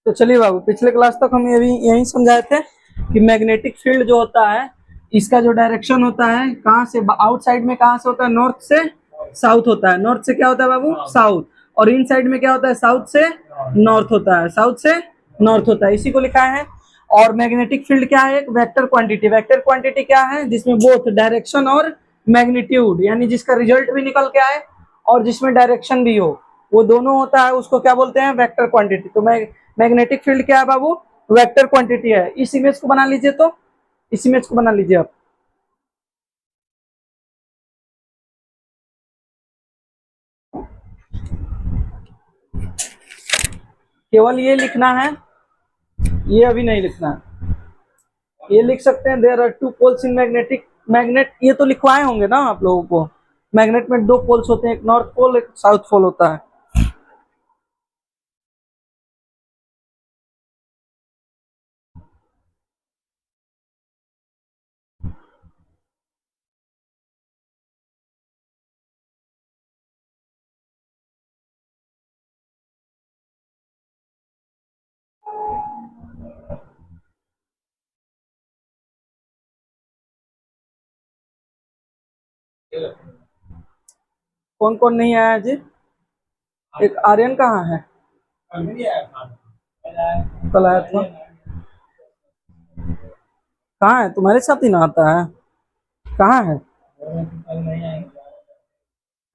तो चलिए बाबू, पिछले क्लास तक हम यही समझाए थे कि मैग्नेटिक फील्ड जो होता है, इसका जो डायरेक्शन होता है कहाँ से, आउटसाइड में कहाँ से होता है, नॉर्थ से साउथ होता है। नॉर्थ से क्या होता है बाबू, साउथ। और इन साइड में क्या होता है, साउथ से नॉर्थ होता है, साउथ से नॉर्थ होता है, इसी को लिखा है। और मैग्नेटिक फील्ड क्या है, एक वेक्टर क्वांटिटी। वेक्टर क्वांटिटी क्या है, जिसमें बोथ डायरेक्शन और मैग्नीट्यूड, यानी जिसका रिजल्ट भी निकल के आए और जिसमें डायरेक्शन भी हो, वो दोनों होता है, उसको क्या बोलते हैं, वेक्टर क्वांटिटी। तो मैग्नेटिक फील्ड क्या है बाबू, वेक्टर क्वांटिटी है। इस इमेज को बना लीजिए, तो इस इमेज को बना लीजिए आप। केवल ये लिखना है, ये अभी नहीं लिखना है। ये लिख सकते हैं, there are two poles in magnetic magnet. ये तो लिखवाए होंगे ना आप लोगों को, मैग्नेट में दो पोल्स होते हैं, एक नॉर्थ पोल एक साउथ पोल होता है। कौन कौन नहीं आया जी, एक आर्यन कहाँ है, कल आया था, कहाँ है, तुम्हारे साथ ही ना आता है, कहाँ है,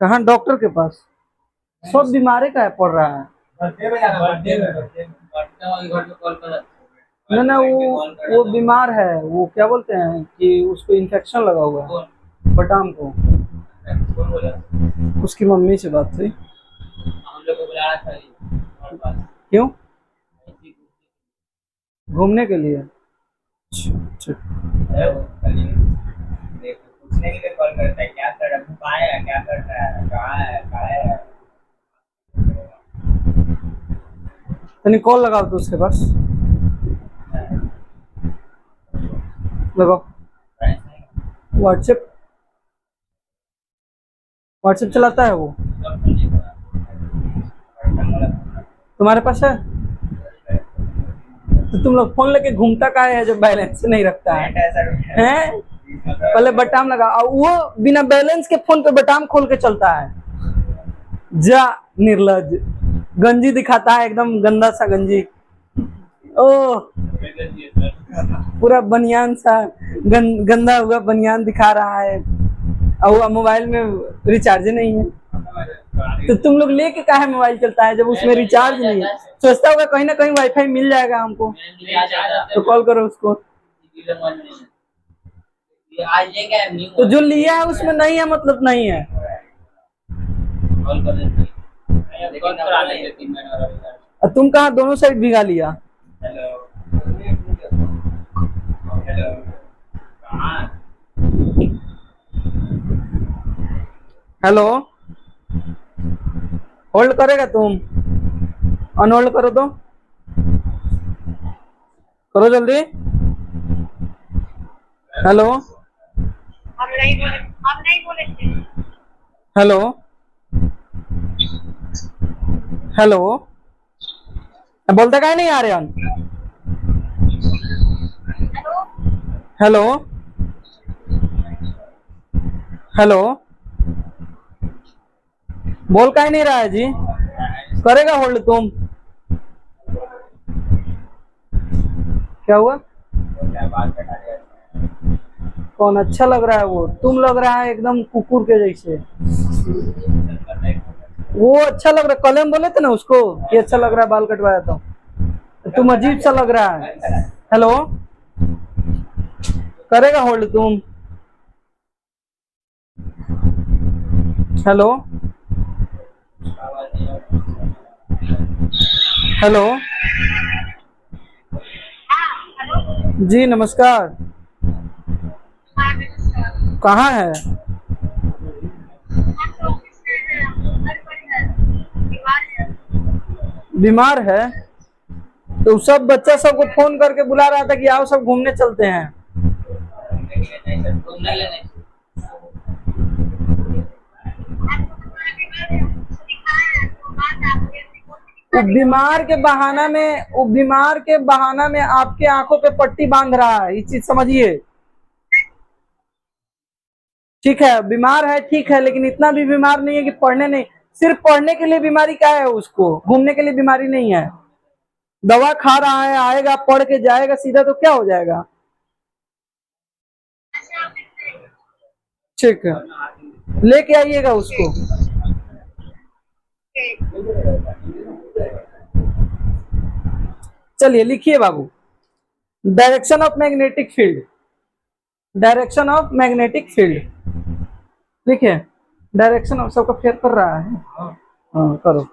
कहाँ, डॉक्टर के पास, सब बीमारी का है, पड़ रहा है ना ना, वो बीमार है, वो क्या बोलते हैं कि उसको इन्फेक्शन लगा हुआ है, बटाम को। उसकी मम्मी से बात हुई, क्यों, घूमने के लिए। अच्छा, पूछने के लिए कॉल करता है, क्या कर रहा है, कहाँ है, क्या करता है, कहाँ है, कहाँ है। तनी कॉल लगाओ तो उसके पास, लगाओ। व्हाट्सएप व्हाट्सएप चलाता है वो, तुम्हारे पास है, तो तुम लोग फोन लेके घूमता का है जो बैलेंस नहीं रखता है, हैं? पहले बटाम लगा, और वो बिना बैलेंस के फोन पे बटाम खोल के चलता है, जा निर्लज, गंजी दिखाता है, एकदम गंदा सा गंजी, ओ पूरा बनियान सा गंदा हुआ बनियान दिखा रहा है, और मोबाइल में रिचार्ज नहीं है। तो तुम लोग लेके काहे मोबाइल चलता है जब उसमें रिचार्ज नहीं है, सोचता होगा कहीं ना कहीं वाईफाई मिल जाएगा हमको, तो कॉल करो उसको। तो जो लिया है उसमें नहीं है, मतलब नहीं है। तुम कहाँ दोनों साइड भिगा लिया, हेलो, होल्ड करेगा तुम, अनहोल्ड करो तो, करो जल्दी, हेलो, हेलो, हेलो, बोलता काहे नहीं आ रहे हम, हेलो, हेलो, बोल काहे नहीं रहा है जी, करेगा होल्ड तुम, क्या हुआ, कौन अच्छा लग रहा है, वो तुम लग रहा है एकदम कुकुर के जैसे, वो अच्छा लग रहा है, कल हम बोले थे ना उसको कि अच्छा लग रहा है बाल कटवाया, तो तुम अजीब सा लग रहा है। हेलो, करेगा होल्ड तुम, हेलो, हेलो, जी नमस्कार, कहाँ है, बीमार है, तो सब बच्चा सबको फोन करके बुला रहा था कि आओ सब घूमने चलते हैं, वो बीमार के बहाना में आपके आंखों पे पट्टी बांध रहा है, ये चीज समझिए। ठीक है, बीमार है, ठीक है, लेकिन इतना भी बीमार नहीं है कि पढ़ने नहीं, सिर्फ पढ़ने के लिए बीमारी क्या है, उसको घूमने के लिए बीमारी नहीं है। दवा खा रहा है, आएगा पढ़ के जाएगा सीधा तो क्या हो जाएगा। ठीक है, लेके आइएगा उसको। चलिए लिखिए बाबू, direction of magnetic field, direction of magnetic field लिखिए। डायरेक्शन ऑफ, सबका फेयर कर रहा है, हाँ करो।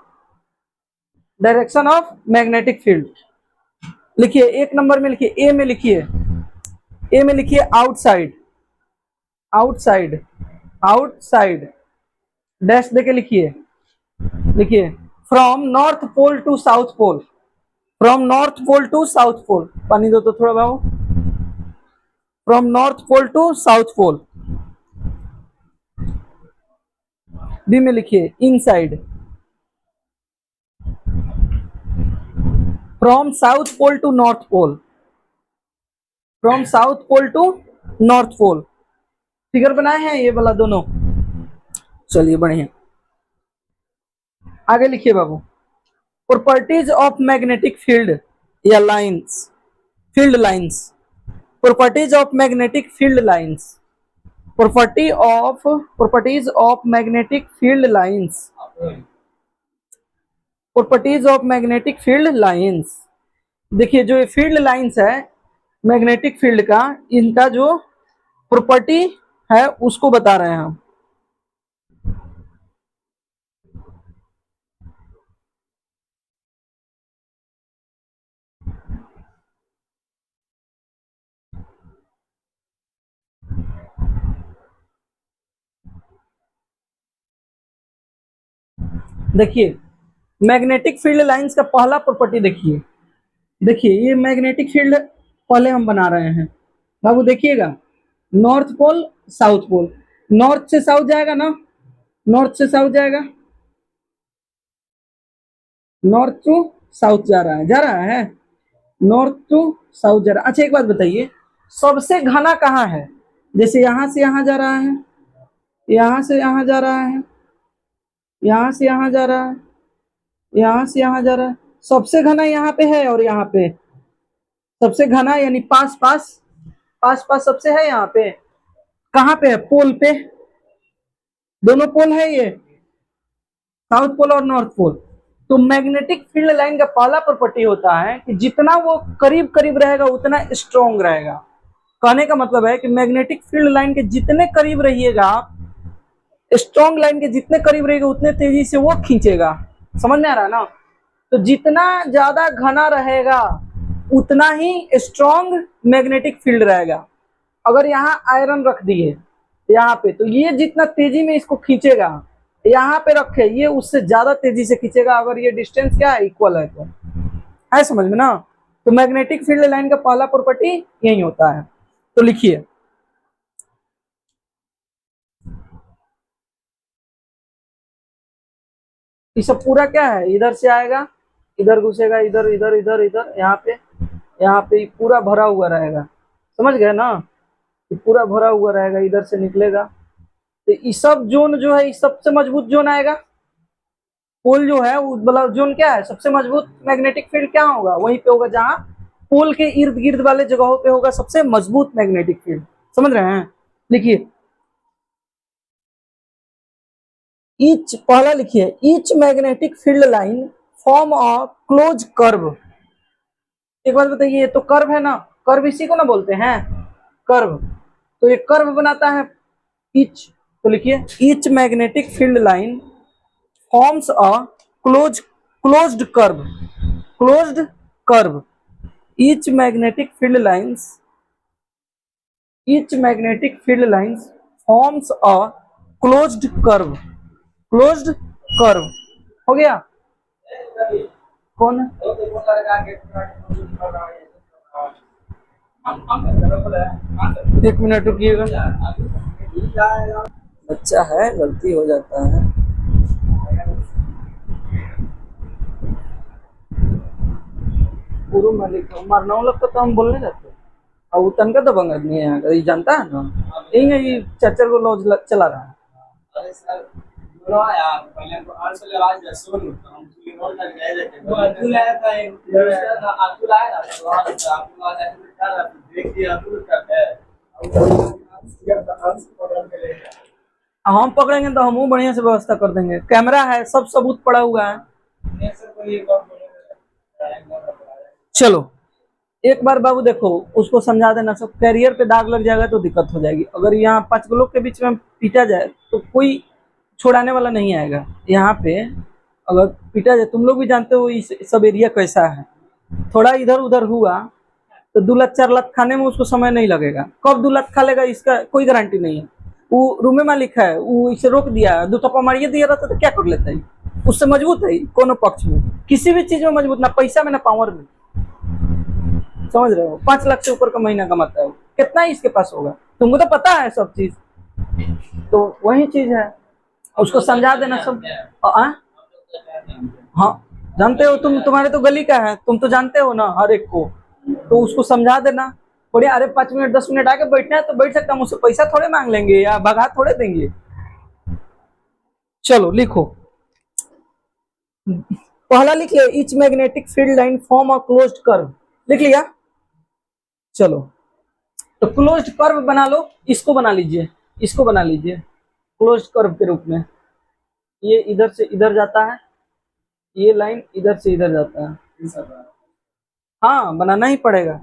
डायरेक्शन ऑफ मैग्नेटिक फील्ड लिखिए, एक नंबर में लिखिए, ए में लिखिए, ए में लिखिए आउटसाइड, आउटसाइड, आउटसाइड डैश देके लिखिए, लिखिए from north pole to south pole, from north pole to south pole, पानी दो तो थोड़ा बाबू, from north pole to south pole. B में लिखिए inside, from south pole to north pole, from south pole to north pole. Figure बनाए हैं ये वाला दोनों, चलिए बढ़िया। आगे लिखिए बाबू, प्रॉपर्टीज ऑफ मैग्नेटिक फील्ड या lines, field lines, properties of magnetic field lines, properties of magnetic field lines, properties of magnetic field lines. देखिए जो ये फील्ड लाइंस है मैग्नेटिक फील्ड का, इनका जो प्रॉपर्टी है उसको बता रहे हैं हम। देखिए मैग्नेटिक फील्ड लाइंस का पहला प्रॉपर्टी देखिए, देखिए ये मैग्नेटिक फील्ड पहले हम बना रहे हैं बाबू, देखिएगा north pole south pole, north से साउथ जाएगा ना, नॉर्थ से साउथ जाएगा, नॉर्थ टू साउथ जा रहा है, जा रहा है, नॉर्थ टू साउथ जा रहा है। अच्छा एक बात बताइए, सबसे घना कहाँ है, जैसे यहां से यहां जा रहा है, यहां से यहां जा रहा है, यहां से यहां जा रहा है, यहां से यहां जा रहा है, सबसे घना यहाँ पे है और यहाँ पे सबसे घना, यानी पास पास, पास पास सबसे है यहाँ पे, कहाँ पे है, पोल पे, दोनों पोल है ये, साउथ पोल और नॉर्थ पोल। तो मैग्नेटिक फील्ड लाइन का पहला प्रॉपर्टी होता है कि जितना वो करीब करीब रहेगा उतना स्ट्रॉन्ग रहेगा। कहने का मतलब है कि मैग्नेटिक फील्ड लाइन के जितने करीब रहिएगा आप, स्ट्रॉन्ग लाइन के जितने करीब रहेगा उतने तेजी से वो खींचेगा। समझ में आ रहा है ना। तो जितना ज्यादा घना रहेगा उतना ही स्ट्रॉन्ग मैग्नेटिक फील्ड रहेगा। अगर यहाँ आयरन रख दिए यहाँ पे, तो ये जितना तेजी में इसको खींचेगा, यहाँ पे रखे ये उससे ज्यादा तेजी से खींचेगा, अगर ये डिस्टेंस क्या है, इक्वल है तो। है समझ में ना। तो मैग्नेटिक फील्ड लाइन का पहला प्रॉपर्टी यही होता है। तो लिखिए, ये सब पूरा क्या है, इधर से आएगा, इधर घुसेगा, इधर इधर इधर इधर, यहाँ पे पूरा भरा हुआ रहेगा। समझ गए ना, ये पूरा भरा हुआ रहेगा, इधर से निकलेगा। तो ये सब जोन जो है, सबसे मजबूत जोन आएगा। पोल जो है वो वाला जोन क्या है, सबसे मजबूत मैग्नेटिक फील्ड क्या होगा, वहीं पे होगा जहां पोल के इर्द गिर्द वाले जगहों पे होगा सबसे मजबूत मैग्नेटिक फील्ड। समझ रहे हैं। लिखिए ईच, पहला लिखिए, each magnetic field line form a close curve. एक बात बताइए, ये तो कर्व है ना, कर्व इसी को ना बोलते हैं कर्व, तो ये कर्व बनाता है ईच। तो लिखिए each magnetic field line forms a closed curve, closed curve. Each magnetic field lines, each magnetic field lines forms a closed curve, closed curve. हो गया। कौन है? एक मिनट रुकिएगा, बच्चा है, गलती हो जाता है। पूर्व मालिक मारना लगता तो हम बोलने जाते और तन का दबंग आदमी है यहाँ का, ये जानता है ना, यही है ये चाचा को लॉज चला रहा है। अरे सर बोलो यार पहले तो आज ले आज जैसे हम पूरी रोड तक गए थे वो अतुल आया था एक अतुल आया था तो आपको आज ऐसे बिठा देख दिया अतुल करते हैं हम पकड़ेंगे तो हम बढ़िया से व्यवस्था कर देंगे, कैमरा है, सब सबूत पड़ा हुआ है। चलो एक बार बाबू देखो उसको समझा देना, सब कैरियर पे दाग लग जाएगा तो दिक्कत हो जाएगी। अगर यहाँ 5 लोग के बीच में पीटा जाए तो कोई छोड़ाने वाला नहीं आएगा यहाँ पे। अगर पीटा जाए, तुम लोग भी जानते हो इस सब एरिया कैसा है, थोड़ा इधर उधर हुआ तो 2 लाख 4 लाख खाने में उसको समय नहीं लगेगा। कब 2 लाख खा लेगा इसका कोई गारंटी नहीं है। वो रूम में मालिक है, वो इसे रोक दिया, 2 थप्पड़ मारिए दिया रहता तो क्या कर लेता है, उससे मजबूत है कोनो पक्ष में, किसी भी चीज में मजबूत, ना पैसा में ना पावर में, समझ रहे हो। 5 लाख से ऊपर का महीना कमाता है, कितना ही इसके पास होगा, तुमको तो पता है सब चीज। तो वही चीज है, उसको समझा देना सब। हाँ जानते हो तुम, तुम्हारे तो गली का है, तुम तो जानते हो ना हर एक को, तो उसको समझा देना बढ़िया। अरे 5 मिनट 10 मिनट आके बैठना है तो बैठ सकता, मुझसे पैसा थोड़े मांग लेंगे या भगा थोड़े देंगे। चलो लिखो, पहला लिख लिया, each magnetic field line form a closed curve, लिख लिया। चलो तो क्लोज्ड कर्व बना लो, इसको बना लीजिए, इसको बना लीजिए क्लोज्ड कर्व के रूप में। ये इधर से इधर जाता है, ये लाइन इधर से इधर जाता है, हाँ बनाना ही पड़ेगा।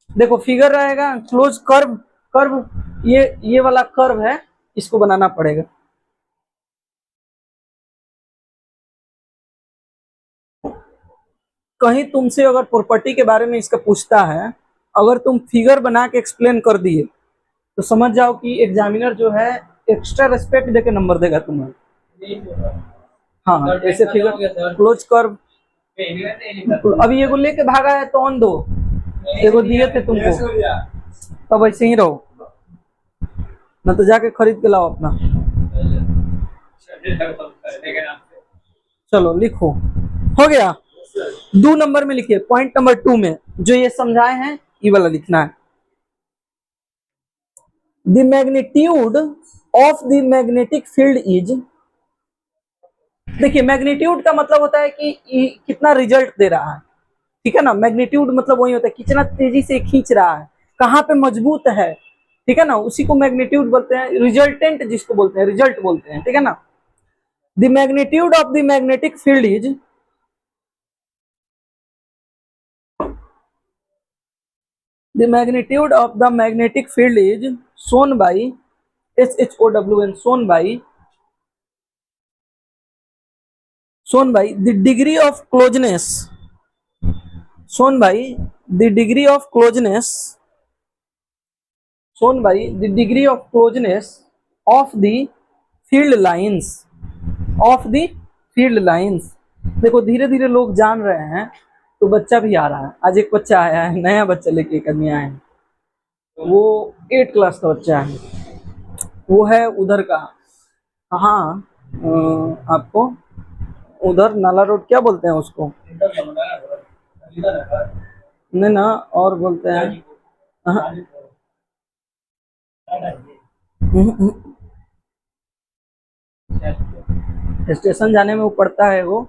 देखो फिगर रहेगा क्लोज कर्व, कर्व ये वाला कर्व है, इसको बनाना पड़ेगा। कहीं तुमसे अगर प्रॉपर्टी के बारे में इसका पूछता है, अगर तुम फिगर बना के एक्सप्लेन कर दिए तो समझ जाओ कि एग्जामिनर जो है एक्स्ट्रा रेस्पेक्ट देके नंबर देगा तुम्हें। हाँ ऐसे फिगर क्लोज कर्व, अभी एगो लेके भागा है तो ऑन दो, एगो दिए थे तुमको, तब ऐसे ही रहो, ना तो जाके खरीद के लाओ अपना। चलो लिखो, हो गया। 2 नंबर में लिखिए, पॉइंट नंबर 2 में जो ये समझाए हैं ये वाला लिखना है। The magnitude of the magnetic field is, देखिए मैग्नीट्यूड का मतलब होता है कि कितना रिजल्ट दे रहा है, ठीक है ना। मैग्नीट्यूड मतलब वही होता है कितना तेजी से खींच रहा है, कहाँ पे मजबूत है, ठीक है ना, उसी को मैग्नीट्यूड बोलते हैं। रिजल्टेंट जिसको बोलते हैं, रिजल्ट बोलते हैं, ठीक है ना। The magnitude of the magnetic field is, the magnitude of the magnetic field is shown by SHOWN, shown by the degree of closeness, shown by the degree of closeness, shown by the degree of closeness of the field lines, of the field lines। देखो धीरे धीरे लोग जान रहे हैं, तो बच्चा भी आ रहा है। आज एक बच्चा आया है, नया बच्चा लेके एक आदमी आए हैं, वो 8 क्लास का बच्चा है, वो है उधर का, हाँ आपको उधर नाला रोड क्या बोलते हैं उसको, नहीं ना और बोलते हैं, स्टेशन जाने में वो पड़ता है वो,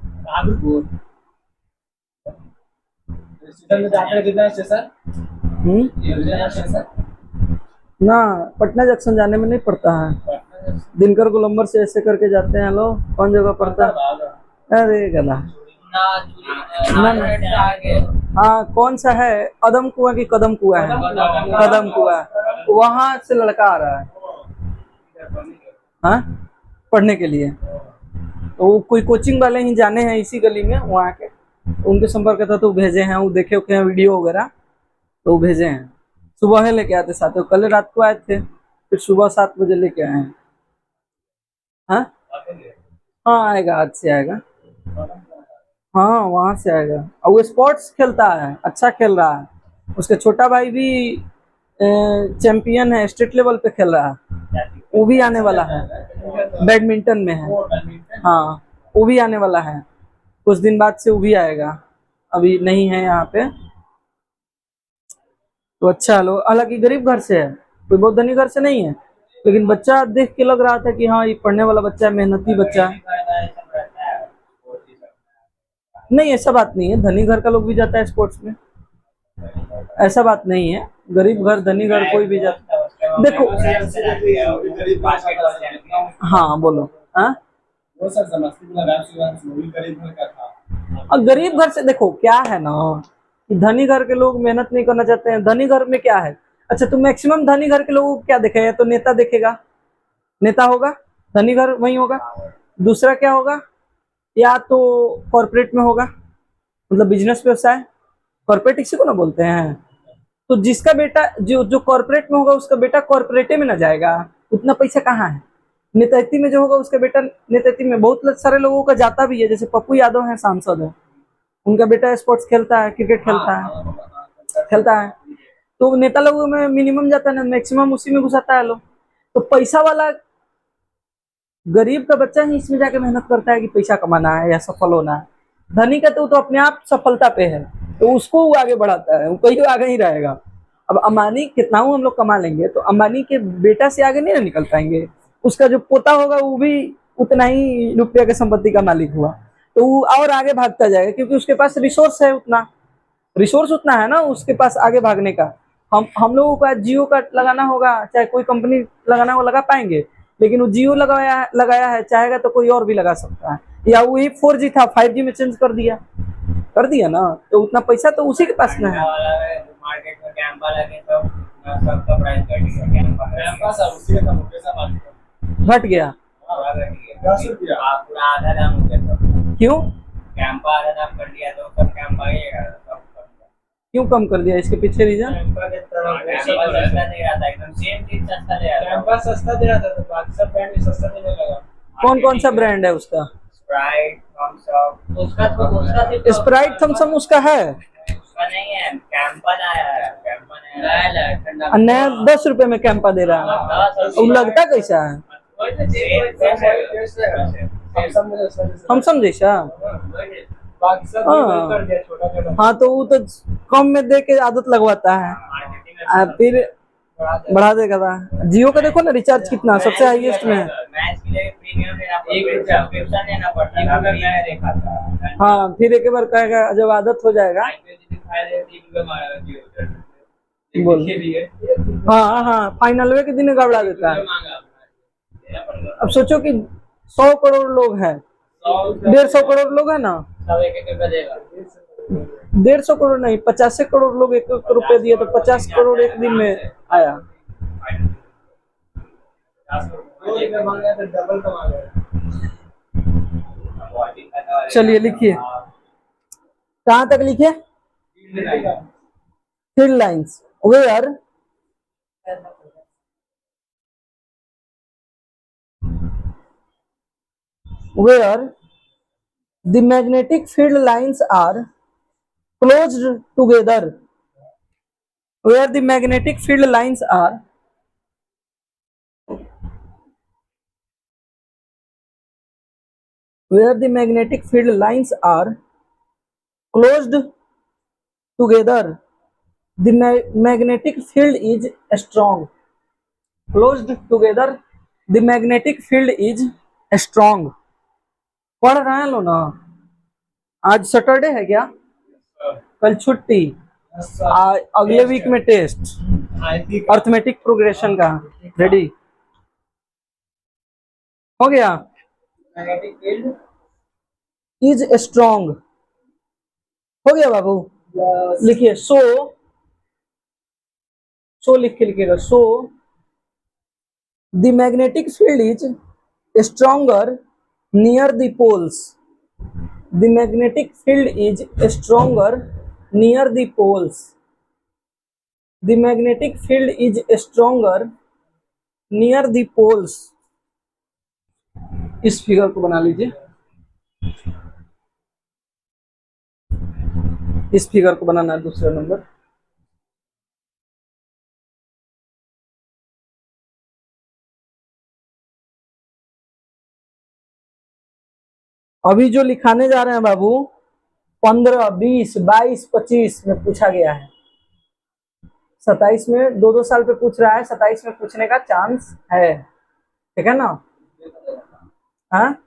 ना पटना जंक्शन जाने में नहीं पड़ता है, दिनकर गोलंबर से ऐसे करके जाते हैं लोग, कौन जगह पड़ता है, अरे गला ना ना, हाँ कौन सा है, अदम कुआं की कदम कुआं है, कदम कुआं, वहां से लड़का आ रहा है हाँ पढ़ने के लिए, तो वो कोई कोचिंग वाले ही जाने हैं इसी गली में, वहाँ के उनके संपर्क था तो भेजे हैं, वो देखे उखे हैं वीडियो वगैरह तो वो भेजे हैं। सुबह है लेके आते साथ, कल रात को आए थे, फिर सुबह 7 बजे लेके आए हैं। हाँ हाँ आएगा, आज से आएगा, हाँ वहां से आएगा। और वो स्पोर्ट्स खेलता है, अच्छा खेल रहा है, उसका छोटा भाई भी चैंपियन है, स्टेट लेवल पे खेल रहा है, वो भी आने वाला है, बैडमिंटन में है, हाँ वो भी आने वाला है, कुछ दिन बाद से वो भी आएगा, अभी नहीं है यहाँ पे, तो अच्छा लो, हालांकि गरीब घर से है, कोई बहुत धनी घर से नहीं है, लेकिन बच्चा देख के लग रहा था कि हाँ ये पढ़ने वाला बच्चा है, मेहनती बच्चा है। नहीं ऐसा बात नहीं है, धनी घर का लोग भी जाता है स्पोर्ट्स में, ऐसा बात नहीं है। गरीब घर धनी घर कोई भी जाता है। देखो हाँ बोलो। हाँ वो सर समस्तीपुर राजशीवंश वो भी गरीब घर का था। और गरीब घर से देखो क्या है ना, कि धनी घर के लोग मेहनत नहीं करना चाहते हैं। धनी घर में क्या है, अच्छा तो मैक्सिमम धनी घर के लोगों को क्या देखेगा, या तो नेता देखेगा, नेता होगा, धनी घर वही होगा। दूसरा क्या होगा, या तो कॉर्पोरेट में होगा, मतलब बिजनेस व्यवसाय, कॉर्पोरेट इसी को ना बोलते हैं। तो जिसका बेटा जो जो कॉर्पोरेट में होगा उसका बेटा कॉर्पोरेटे में ना जाएगा, उतना पैसा कहाँ है। नेतृत्व में जो होगा उसका बेटा नेतृत्व में, बहुत सारे लोगों का जाता भी है, जैसे पप्पू यादव है सांसद है, उनका बेटा स्पोर्ट्स खेलता है, क्रिकेट खेलता है। तो नेता लोगों में मिनिमम जाता है ना, मैक्सिमम उसी में घुसाता है लोग। तो पैसा वाला गरीब का बच्चा ही इसमें जाके मेहनत करता है कि पैसा कमाना है या सफल होना है। धनी का तो अपने आप सफलता पे है, तो उसको वो आगे बढ़ाता है, वो कहीं आगे ही रहेगा। अब अंबानी कितना हम लोग कमा लेंगे, तो अंबानी के बेटा से आगे नहीं ना निकल पाएंगे। उसका जो पोता होगा वो भी उतना ही रुपया के संपत्ति का मालिक हुआ, तो वो और आगे भागता जाएगा, क्योंकि उसके पास रिसोर्स है, उतना रिसोर्स उतना है ना उसके पास आगे भागने का। हम लोगों को जियो का लगाना होगा, चाहे कोई कंपनी लगाना हो लगा पाएंगे, लेकिन वो जियो लगाया है, चाहेगा तो कोई और भी लगा सकता है। या वही 4G था 5G में चेंज कर दिया ना, तो उतना पैसा तो उसी के पास में है। मार्केट में कैंपा लगे तो सबका प्राइस घट गया। कैंपा सब उसी का पैसा बात घट गया, 10 रुपया पूरा आधा दाम हो गया। क्यों कैंपा आधा दाम कर दिया तो सब कैंपा ही क्यों कम कर दिया, इसके पीछे रीजन? कैंपा के तरह सस्ता दे रहा था, एकदम सेम चीज सस्ता दे रहा था। कैंपा सस्ता दे रहा था तो बाकी सब ब्रांड भी सस्ता देने लगा। कौन कौन सा ब्रांड है उसका? स्प्राइट, थम्स अप, उसका स्प्राइट थम्स अप उसका है, उसका नहीं है। कैंपा आया है, कैंपा ने आया है ठंडा नया 10 रुपए में कैंपा दे रहा है, वो लगता कैसा है? थम्स अप जैसा। हाँ तो वो तो कम में दे के आदत लगवाता है, फिर बढ़ा देगा था। जियो का देखो ना रिचार्ज कितना सबसे हाईएस्ट में है। मैच के लिए प्रीमियम में आपको एक सब्सक्रिप्शन लेना पड़ता है। मैंने देखा था। हाँ फिर एक बार कहेगा, जब आदत हो जाएगा बोल। हाँ हाँ फाइनल वे के दिन गड़बड़ा देता है। अब सोचो कि 100 करोड़ लोग हैं, 150 करोड़ लोग है ना, 150 करोड़ नहीं 50 करोड़ लोग 1 रुपए दिए, तो 50 करोड़ एक दिन में आया। चलिए लिखिए, कहाँ तक लिखिए? Field lines where the magnetic field lines are closed together, where the magnetic field lines are closed together, the magnetic field is strong. Closed together, the magnetic field is strong. पढ़ रहे हैं लो ना, आज सैटरडे है क्या, कल छुट्टी, अगले वीक में टेस्ट अर्थमेटिक प्रोग्रेशन का, रेडी हो गया। इज स्ट्रॉन्ग हो गया बाबू, लिखिए सो लिख के लिखिएगा। So the magnetic field is stronger near the poles, the magnetic field is stronger near the poles, the magnetic field is stronger near the poles. इस फिगर को बना लीजिए, इस फिगर को बनाना है दूसरा नंबर। अभी जो लिखाने जा रहे हैं बाबू 15, 20, 22, 25 में पूछा गया है, 27 में 2-2 साल पे पूछ रहा है, 27 में पूछने का चांस है, ठीक है ना? हाँ,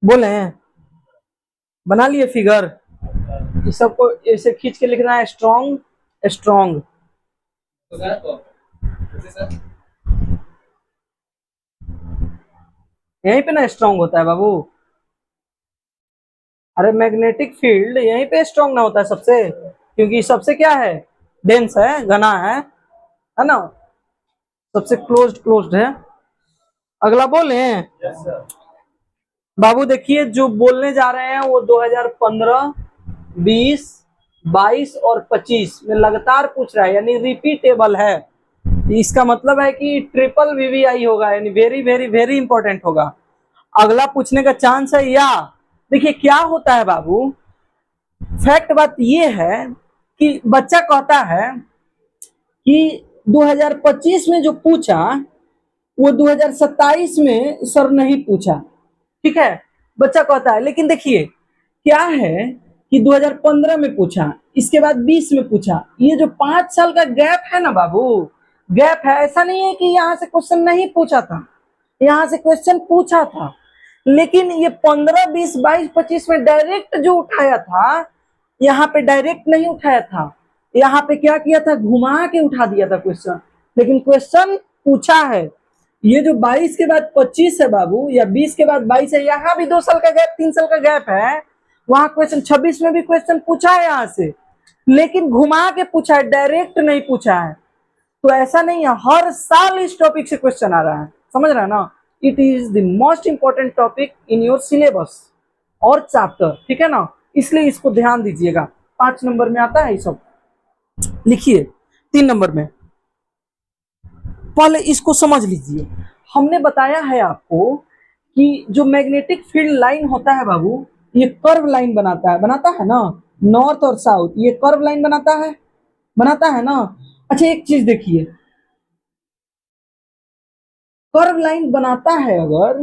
बोले हैं, बना लिए फिगर। इस सबको ऐसे खींच के लिखना है, स्ट्रॉन्ग स्ट्रॉन्ग। तो सर तो जैसे सर यहीं पे ना स्ट्रॉन्ग होता है बाबू। अरे मैग्नेटिक फील्ड यहीं पे स्ट्रॉन्ग ना होता है सबसे, क्योंकि सबसे क्या है, डेंस है, घना है ना, सबसे क्लोज्ड है। अगला बोले यस सर बाबू, देखिए जो बोलने जा रहे हैं वो 2015, 20, 22 और 25 में लगातार पूछ रहा है, यानी रिपीटेबल है। इसका मतलब है कि ट्रिपल वीवीआई होगा, यानी वेरी वेरी वेरी इंपॉर्टेंट होगा। अगला पूछने का चांस है या। देखिए क्या होता है बाबू, फैक्ट बात ये है कि बच्चा कहता है कि 2025 में जो पूछा वो 2027 में सर नहीं पूछा, ठीक है, बच्चा कहता है। लेकिन देखिए क्या है कि 2015 में पूछा, इसके बाद 20 में पूछा, ये जो 5 साल का गैप है ना बाबू, गैप है। ऐसा नहीं है कि यहाँ से क्वेश्चन नहीं पूछा था, यहाँ से क्वेश्चन पूछा था, लेकिन ये 15, 20, 22, 25 में डायरेक्ट जो उठाया था, यहाँ पे डायरेक्ट नहीं उठाया था, यहाँ पे क्या किया था, घुमा के उठा दिया था क्वेश्चन। लेकिन क्वेश्चन पूछा है। ये जो 22 के बाद 25 है बाबू, या 20 के बाद 22 है, यहाँ भी 2 साल का गैप, 3 साल का गैप है। वहां क्वेश्चन 26 में भी क्वेश्चन पूछा है यहाँ से, लेकिन घुमा के पूछा है, डायरेक्ट नहीं पूछा है। तो ऐसा नहीं है, हर साल इस टॉपिक से क्वेश्चन आ रहा है, समझ रहा है ना? It is the most important topic in your syllabus और चैप्टर, ठीक है ना? इसलिए इसको ध्यान दीजिएगा। 5 नंबर में आता है ये सब। लिखिए 3 नंबर में, पहले इसको समझ लीजिए। हमने बताया है आपको कि जो मैग्नेटिक फील्ड लाइन होता है बाबू, ये कर्व लाइन बनाता है ना, नॉर्थ और साउथ, ये कर्व लाइन बनाता है ना। अच्छा एक चीज देखिए, कर्व लाइन बनाता है, अगर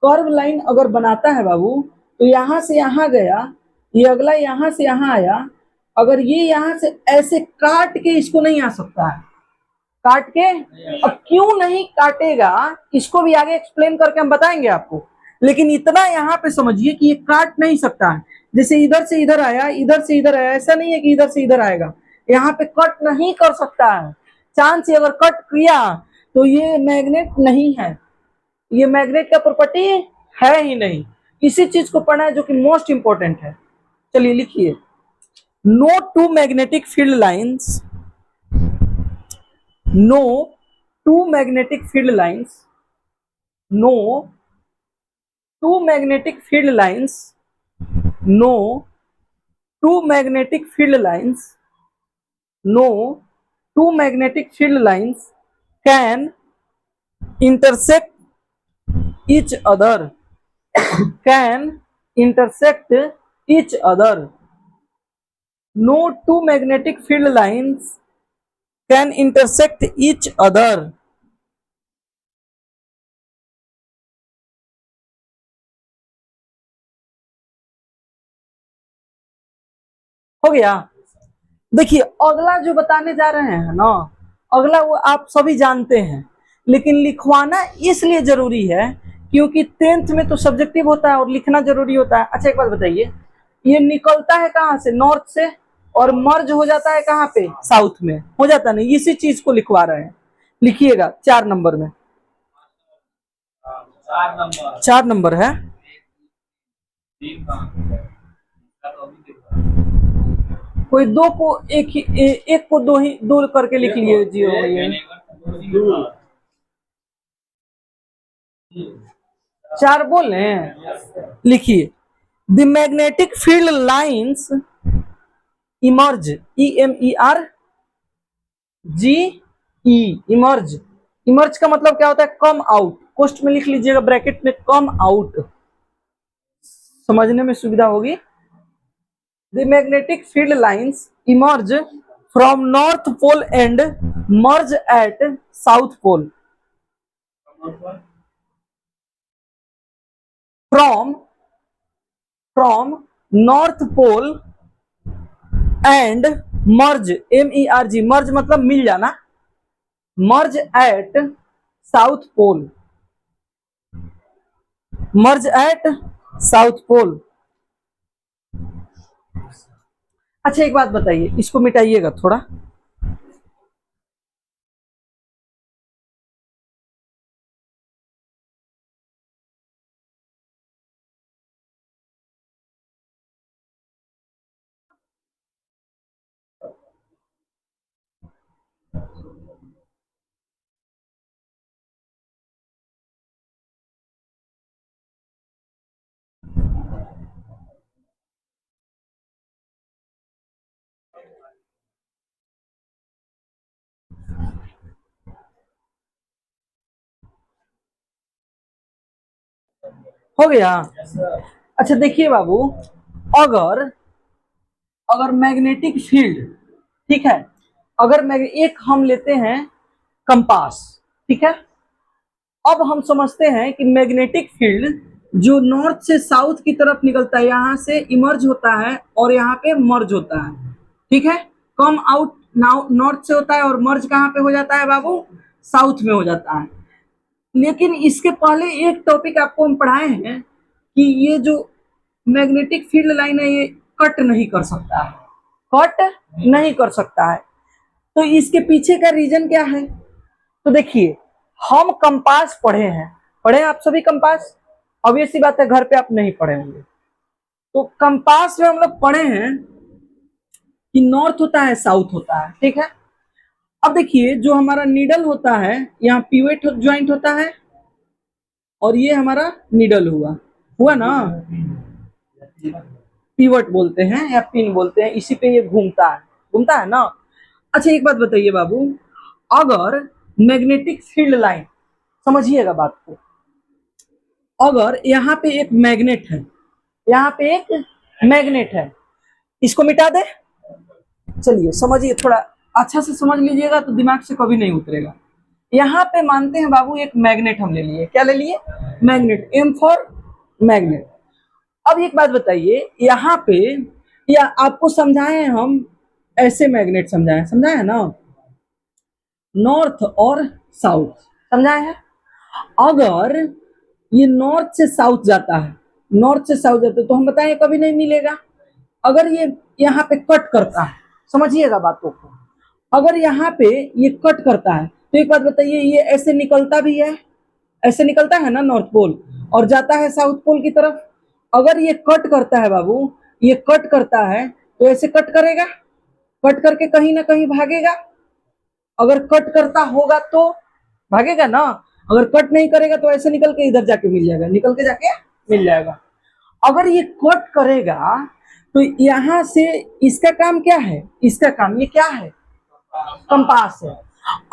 कर्व लाइन अगर बनाता है बाबू, तो यहां से यहां गया, ये अगला यहां से यहां आया, अगर ये यहां से ऐसे काट के इसको नहीं आ सकता है, काट के। अब क्यों नहीं काटेगा, इसको भी आगे एक्सप्लेन करके हम बताएंगे आपको, लेकिन इतना यहाँ पे समझिए कि ये काट नहीं सकता है। जैसे इधर से इधर आया, इधर से इधर आया, ऐसा नहीं है कि इधर से इधर आएगा, यहाँ पे कट नहीं कर सकता है। चांस से अगर कट किया तो ये मैग्नेट नहीं है, ये मैग्नेट का प्रॉपर्टी है ही नहीं। इसी चीज को पढ़ना है जो कि मोस्ट इंपॉर्टेंट है। चलिए लिखिए, no two magnetic field lines, no two magnetic field lines, no two magnetic field lines, no two magnetic field lines, no two magnetic field lines can intersect each other, can intersect each other, no two magnetic field lines can intersect each other। हो गया। देखिए अगला जो बताने जा रहे हैं ना, अगला वो आप सभी जानते हैं, लेकिन लिखवाना इसलिए जरूरी है क्योंकि 10th में तो सब्जेक्टिव होता है और लिखना जरूरी होता है। अच्छा एक बात बताइए, ये निकलता है कहाँ से, नॉर्थ से, और मर्ज हो जाता है कहाँ पे, साउथ में हो जाता नहीं, इसी चीज को लिखवा रहे हैं। लिखिएगा 4 नंबर में, 4 नंबर 4 नंबर है। 3 का तो अभी देखा कोई दो को एक ही एक को दो करके लिख लीजिए। ये 4 बोल रहे हैं, लिखिए, the magnetic field lines emerge, EMERGE, emerge. Emerge का मतलब क्या होता है, कम आउट, पोस्ट में लिख लीजिएगा ब्रैकेट में, कम आउट, समझने में सुविधा होगी। The magnetic field lines emerge from north pole and merge at south pole. From north pole and merge, MERG, merge मतलब मिल जाना, merge at south pole, merge at south pole. अच्छा एक बात बताइए, इसको मिटाइएगा थोड़ा। हो गया। अच्छा देखिए बाबू, अगर अगर मैग्नेटिक फील्ड, ठीक है, अगर एक हम लेते हैं कंपास, ठीक है, अब हम समझते हैं कि मैग्नेटिक फील्ड जो नॉर्थ से साउथ की तरफ निकलता है, यहां से इमर्ज होता है और यहाँ पे मर्ज होता है, ठीक है, कम आउट नॉर्थ से होता है और मर्ज कहाँ पे हो जाता है बाबू, साउथ में हो जाता है। लेकिन इसके पहले एक टॉपिक आपको हम पढ़ाए हैं कि ये जो मैग्नेटिक फील्ड लाइन है ये कट नहीं कर सकता है, कट नहीं कर सकता है। तो इसके पीछे का रीजन क्या है? तो देखिए, हम कंपास पढ़े हैं, पढ़े आप सभी कंपास, ऑब्वियस सी बात है घर पे आप नहीं पढ़े होंगे। तो कंपास में हम लोग पढ़े हैं कि नॉर्थ होता है, साउथ होता है, ठीक है। अब देखिए, जो हमारा नीडल होता है, यहाँ पिवट ज्वाइंट होता है और ये हमारा नीडल हुआ ना, पिवट बोलते हैं या पिन बोलते हैं, इसी पे ये घूमता है ना। अच्छा एक बात बताइए बाबू, अगर मैग्नेटिक फील्ड लाइन, समझिएगा बात को, अगर यहाँ पे एक मैग्नेट है, यहाँ पे एक मैग्नेट है, इसको मिटा दे, चलिए समझिए, थोड़ा अच्छा से समझ लीजिएगा तो दिमाग से कभी नहीं उतरेगा। यहाँ पे मानते हैं बाबू एक मैग्नेट हम ले लिए, क्या ले लिए, मैग्नेट, M फॉर मैग्नेट। अब एक बात बताइए, यहाँ पे या आपको समझाए हम ऐसे मैग्नेट समझाए ना, नॉर्थ और साउथ समझाए हैं। अगर ये नॉर्थ से साउथ जाता है, नॉर्थ से साउथ जाता है तो हम बताएं कभी नहीं मिलेगा। अगर ये यहाँ पे कट करता है, समझिएगा बातों को, अगर यहाँ पे ये कट करता है तो एक बात बताइए, ये ऐसे निकलता भी है, ऐसे निकलता है ना नॉर्थ पोल और जाता है साउथ पोल की तरफ। अगर ये कट करता है बाबू, ये कट करता है तो ऐसे कट करेगा, कट करके कहीं ना कहीं भागेगा। अगर कट करता होगा तो भागेगा ना, अगर कट नहीं करेगा तो ऐसे निकल के इधर जाके मिल जाएगा, निकल के जाके मिल जाएगा। अगर ये कट करेगा तो यहां से इसका काम क्या है, इसका काम ये क्या है, कंपास है।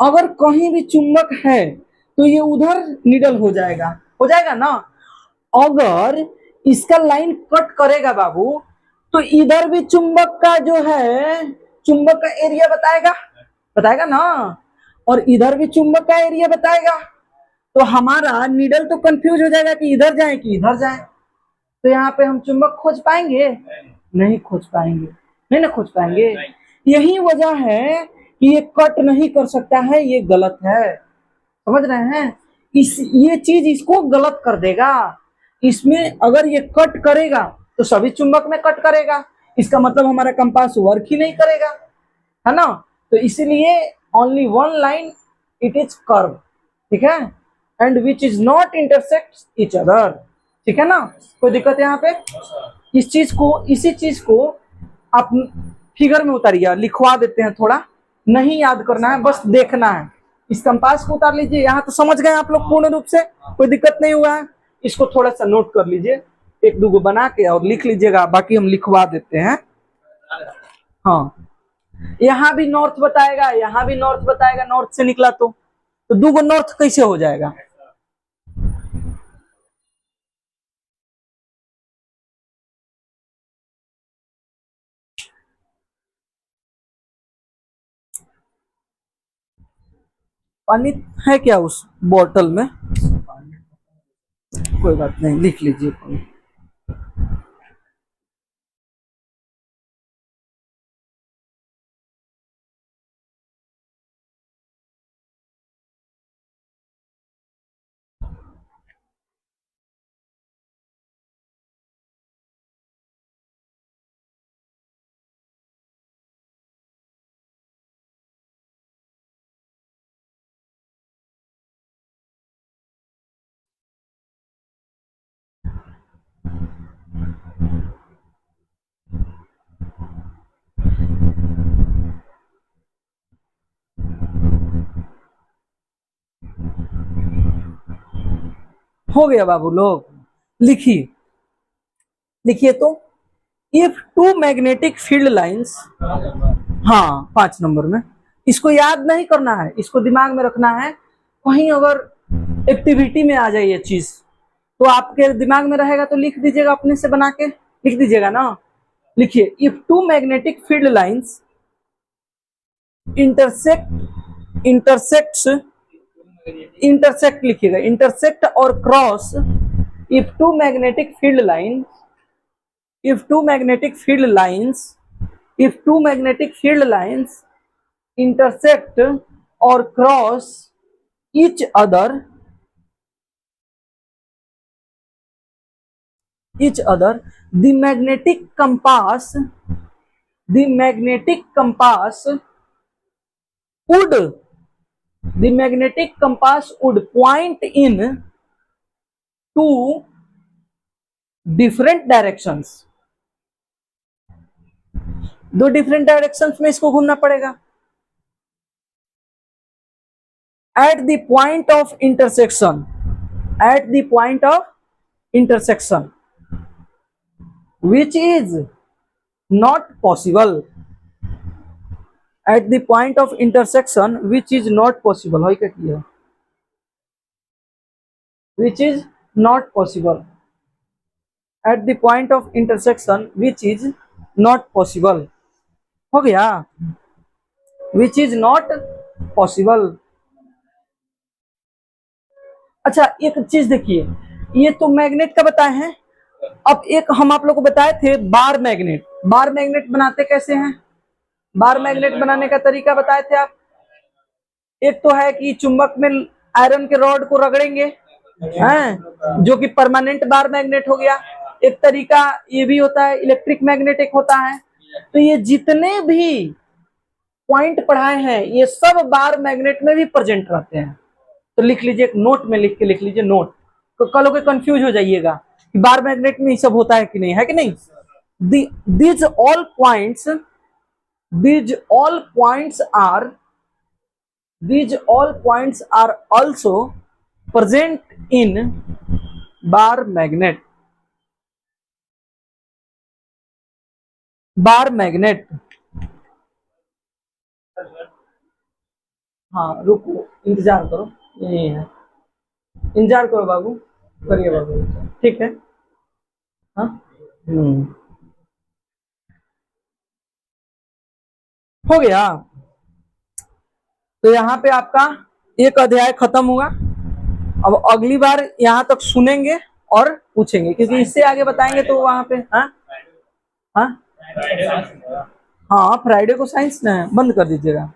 अगर कहीं भी चुंबक है तो ये उधर निडल हो जाएगा ना। अगर इसका लाइन कट करेगा बाबू तो इधर भी चुंबक का जो है, चुंबक का एरिया बताएगा, बताएगा ना, और इधर भी चुंबक का एरिया बताएगा। तो हमारा निडल तो कंफ्यूज हो जाएगा कि इधर जाए कि इधर जाए। तो यहाँ पे हम चुंबक खोज पाएंगे, नहीं खोज पाएंगे, नहीं ना खोज पाएंगे। यही वजह है कि ये कट नहीं कर सकता है, ये गलत है, समझ रहे हैं। ये चीज इसको गलत कर देगा। इसमें अगर ये कट करेगा तो सभी चुंबक में कट करेगा, इसका मतलब हमारा कंपास वर्क ही नहीं करेगा, है ना। तो इसीलिए only one line, it is curve, ठीक है, and which is not intersect each other, ठीक है ना। कोई दिक्कत है यहाँ पे? इस चीज को, इसी चीज को आप फिगर में उतारिए, लिखवा देते हैं, थोड़ा नहीं याद करना है, बस देखना है। इस कंपास को उतार लीजिए, यहाँ तो समझ गए आप लोग पूर्ण रूप से, कोई दिक्कत नहीं हुआ है। इसको थोड़ा सा नोट कर लीजिए, एक दो बना के और लिख लीजिएगा, बाकी हम लिखवा देते हैं। हाँ, यहाँ भी नॉर्थ बताएगा, यहाँ भी नॉर्थ बताएगा, नॉर्थ से निकला तो दो गो नॉर्थ कैसे हो जाएगा? पानी है क्या उस बोतल में? कोई बात नहीं, लिख लीजिए पानी। हो गया बाबू लोग, लिखिए लिखिए तो, if two magnetic field lines, हाँ 5 नंबर में, इसको याद नहीं करना है, इसको दिमाग में रखना है। कहीं अगर एक्टिविटी में आ जाए ये चीज तो आपके दिमाग में रहेगा, तो लिख दीजिएगा, अपने से बना के लिख दीजिएगा ना। लिखिए, if two magnetic field lines intersect लिखिएगा, इंटरसेक्ट और cross, if two magnetic field line, if two magnetic field lines intersect or cross each other, the magnetic compass would point in two different directions। दो different directions में इसको घूमना पड़ेगा। at the point of intersection which is not possible, at the point of intersection which is not possible, है क्या किया, which is not possible, at the point of intersection which is not possible, हो गया, which is not possible। अच्छा, एक चीज देखिए, ये तो मैग्नेट का बताए हैं। अब एक हम आप लोग को बताए थे बार मैग्नेट। बार मैग्नेट बनाते कैसे हैं? बार मैग्नेट बनाने का तरीका बताए थे आप। एक तो है कि चुंबक में आयरन के रॉड को रगड़ेंगे, हैं, जो कि परमानेंट बार मैग्नेट हो गया। एक तरीका ये भी होता है, इलेक्ट्रिक मैग्नेट एक होता है। तो ये जितने भी पॉइंट पढ़ाए हैं ये सब बार मैग्नेट में भी प्रेजेंट रहते हैं। तो लिख लीजिए, एक नोट में लिख लीजिए नोट, तो कल को कंफ्यूज हो जाइएगा कि बार मैग्नेट में ये सब होता है कि नहीं, है कि नहीं। these all points are also present in bar magnet। हाँ रुको, इंतजार करो, यही है, इंतजार करो बाबू, करिए बाबू, ठीक है। हाँ हो गया। तो यहाँ पे आपका एक अध्याय खत्म हुआ। अब अगली बार यहाँ तक सुनेंगे और पूछेंगे, क्योंकि इससे आगे बताएंगे तो वहां पे हाँ फ्राइडे को साइंस ना बंद कर दीजिएगा।